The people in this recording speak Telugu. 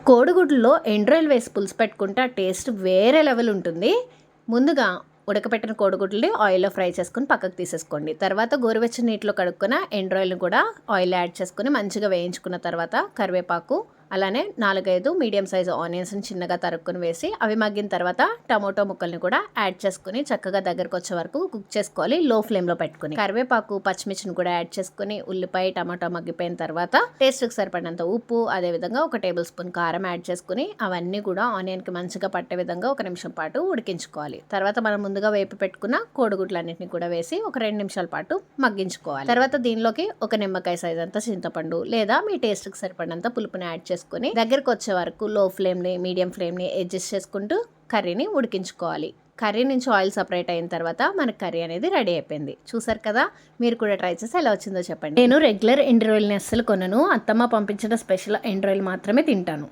కోడిగుడ్డులో ఎండ్రాయిల్ వేసి పులుసు పెట్టుకుంటే ఆ టేస్ట్ వేరే లెవెల్ ఉంటుంది. ముందుగా ఉడకపెట్టిన కోడిగుడ్లని ఆయిల్లో ఫ్రై చేసుకొని పక్కకు తీసేసుకోండి. తర్వాత గోరువెచ్చని నీటిలో కడుక్కున్న ఎండ్రాయిల్ని కూడా ఆయిల్ యాడ్ చేసుకొని మంచిగా వేయించుకున్న తర్వాత కరివేపాకు, అలానే 4-5 మీడియం సైజు ఆనియన్స్ని చిన్నగా తరుక్కుని వేసి అవి మగ్గిన తర్వాత టమోటో ముక్కల్ని కూడా యాడ్ చేసుకుని చక్కగా దగ్గరకు వచ్చే వరకు కుక్ చేసుకోవాలి, లో ఫ్లేమ్లో పెట్టుకుని. కరివేపాకు, పచ్చిమిర్చిని కూడా యాడ్ చేసుకుని ఉల్లిపాయ, టమాటో మగ్గిపోయిన తర్వాత టేస్ట్కి సరిపడినంత ఉప్పు, అదేవిధంగా 1 టేబుల్ స్పూన్ కారం యాడ్ చేసుకుని అవన్నీ కూడా ఆనియన్కి మంచిగా పట్టే విధంగా 1 నిమిషం పాటు ఉడికించుకోవాలి. తర్వాత మనం ముందుగా వేపి పెట్టుకున్న కోడిగుడ్లన్నింటినీ కూడా వేసి ఒక 2 నిమిషాల పాటు మగ్గించుకోవాలి. తర్వాత దీనిలోకి 1 నిమ్మకాయ సైజ్ అంత చింతపండు లేదా మీ టేస్ట్కి సరిపడినంత పులుపుని యాడ్ చేసుకుని దగ్గరకు వచ్చే వరకు లో ఫ్లేమ్ని, మీడియం ఫ్లేమ్ని అడ్జస్ట్ చేసుకుంటూ కర్రీని ఉడికించుకోవాలి. కర్రీ నుంచి ఆయిల్ సపరేట్ అయిన తర్వాత మనకు కర్రీ అనేది రెడీ అయిపోయింది. చూసారు కదా, మీరు కూడా ట్రై చేసి ఎలా వచ్చిందో చెప్పండి. నేను రెగ్యులర్ ఎండ్రాయిల్ని అస్సలు కొనను, అత్తమ్మ పంపించిన స్పెషల్ ఎండ్రాయిల్ మాత్రమే తింటాను.